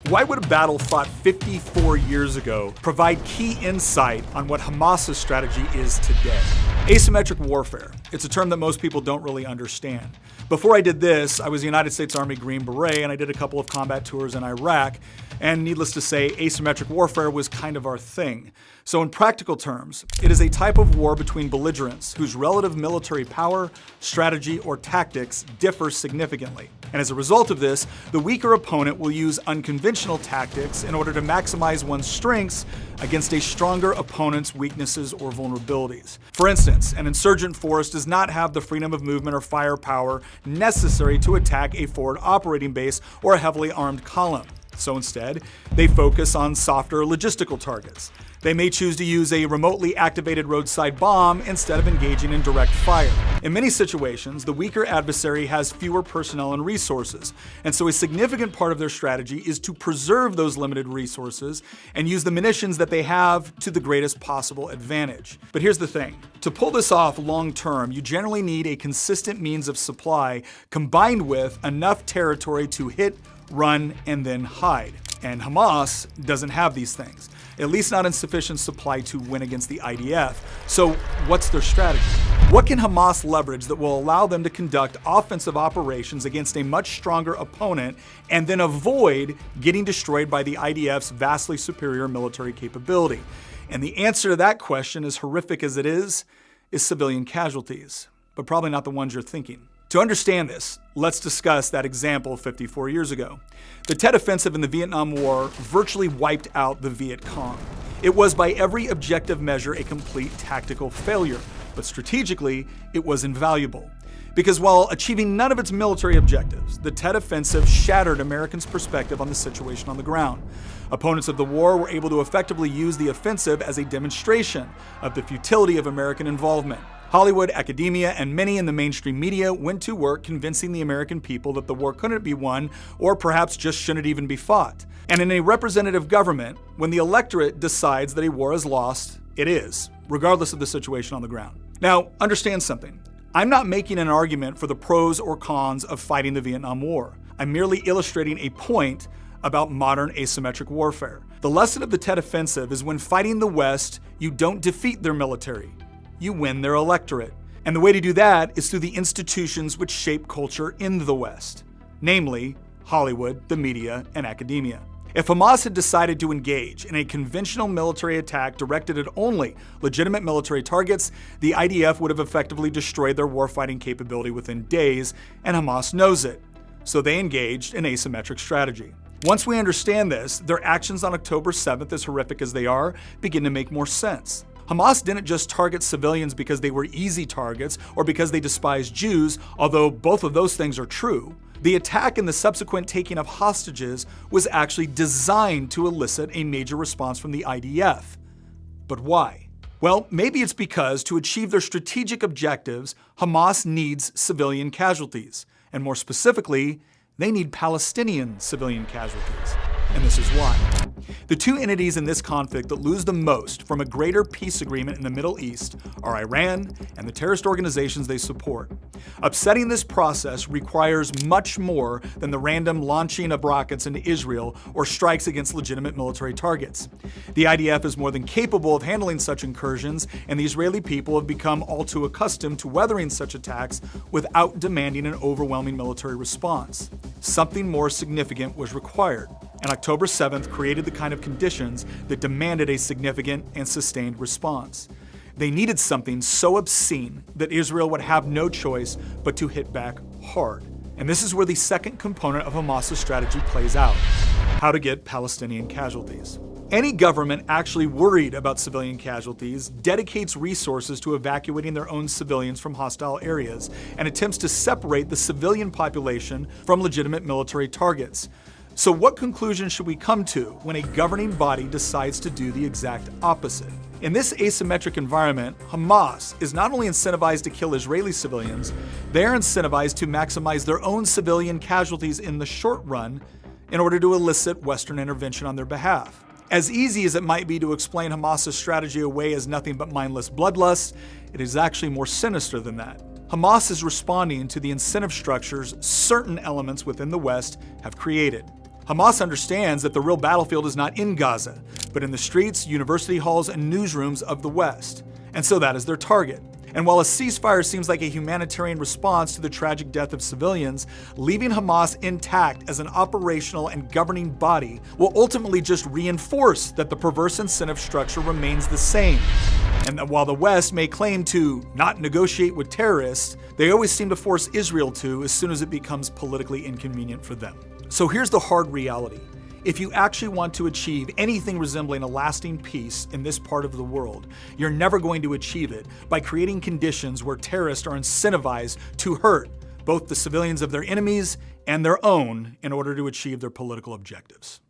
Why would a battle fought 54 years ago provide key insight on what Hamas's strategy is today? Asymmetric warfare. It's a term that most people don't really understand. Before I did this, I was a United States Army Green Beret, and I did a couple of combat tours in Iraq, and needless to say, asymmetric warfare was kind of our thing. So in practical terms, it is a type of war between belligerents whose relative military power, strategy, or tactics differ significantly. And as a result of this, the weaker opponent will use unconventional tactics in order to maximize one's strengths against a stronger opponent's weaknesses or vulnerabilities. For instance, an insurgent force does not have the freedom of movement or firepower necessary to attack a forward operating base or a heavily armed column. So instead, they focus on softer logistical targets. They may choose to use a remotely activated roadside bomb instead of engaging in direct fire. In many situations, the weaker adversary has fewer personnel and resources, and so a significant part of their strategy is to preserve those limited resources and use the munitions that they have to the greatest possible advantage. But here's the thing. To pull this off long term, you generally need a consistent means of supply combined with enough territory to hit, run, and then hide. And Hamas doesn't have these things, at least not in sufficient supply to win against the IDF. So what's their strategy? What can Hamas leverage that will allow them to conduct offensive operations against a much stronger opponent and then avoid getting destroyed by the IDF's vastly superior military capability? And the answer to that question, as horrific as it is civilian casualties, but probably not the ones you're thinking. To understand this, let's discuss that example 54 years ago. The Tet Offensive in the Vietnam War virtually wiped out the Viet Cong. It was by every objective measure a complete tactical failure, but strategically, it was invaluable. Because while achieving none of its military objectives, the Tet Offensive shattered Americans' perspective on the situation on the ground. Opponents of the war were able to effectively use the offensive as a demonstration of the futility of American involvement. Hollywood, academia, and many in the mainstream media went to work convincing the American people that the war couldn't be won, or perhaps just shouldn't even be fought. And in a representative government, when the electorate decides that a war is lost, it is, regardless of the situation on the ground. Now, understand something. I'm not making an argument for the pros or cons of fighting the Vietnam War. I'm merely illustrating a point about modern asymmetric warfare. The lesson of the Tet Offensive is when fighting the West, you don't defeat their military. You win their electorate. And the way to do that is through the institutions which shape culture in the West, namely Hollywood, the media, and academia. If Hamas had decided to engage in a conventional military attack directed at only legitimate military targets, the IDF would have effectively destroyed their warfighting capability within days, and Hamas knows it. So they engaged in asymmetric strategy. Once we understand this, their actions on October 7th, as horrific as they are, begin to make more sense. Hamas didn't just target civilians because they were easy targets or because they despised Jews, although both of those things are true. The attack and the subsequent taking of hostages was actually designed to elicit a major response from the IDF. But why? Well, maybe it's because to achieve their strategic objectives, Hamas needs civilian casualties. And more specifically, they need Palestinian civilian casualties. And this is why. The two entities in this conflict that lose the most from a greater peace agreement in the Middle East are Iran and the terrorist organizations they support. Upsetting this process requires much more than the random launching of rockets into Israel or strikes against legitimate military targets. The IDF is more than capable of handling such incursions, and the Israeli people have become all too accustomed to weathering such attacks without demanding an overwhelming military response. Something more significant was required, and October 7th created the kind of conditions that demanded a significant and sustained response. They needed something so obscene that Israel would have no choice but to hit back hard. And this is where the second component of Hamas's strategy plays out: how to get Palestinian casualties. Any government actually worried about civilian casualties dedicates resources to evacuating their own civilians from hostile areas and attempts to separate the civilian population from legitimate military targets. So what conclusion should we come to when a governing body decides to do the exact opposite? In this asymmetric environment, Hamas is not only incentivized to kill Israeli civilians, they're incentivized to maximize their own civilian casualties in the short run in order to elicit Western intervention on their behalf. As easy as it might be to explain Hamas's strategy away as nothing but mindless bloodlust, it is actually more sinister than that. Hamas is responding to the incentive structures certain elements within the West have created. Hamas understands that the real battlefield is not in Gaza, but in the streets, university halls, and newsrooms of the West. And so that is their target. And while a ceasefire seems like a humanitarian response to the tragic death of civilians, leaving Hamas intact as an operational and governing body will ultimately just reinforce that the perverse incentive structure remains the same. And that while the West may claim to not negotiate with terrorists, they always seem to force Israel to as soon as it becomes politically inconvenient for them. So here's the hard reality. If you actually want to achieve anything resembling a lasting peace in this part of the world, you're never going to achieve it by creating conditions where terrorists are incentivized to hurt both the civilians of their enemies and their own in order to achieve their political objectives.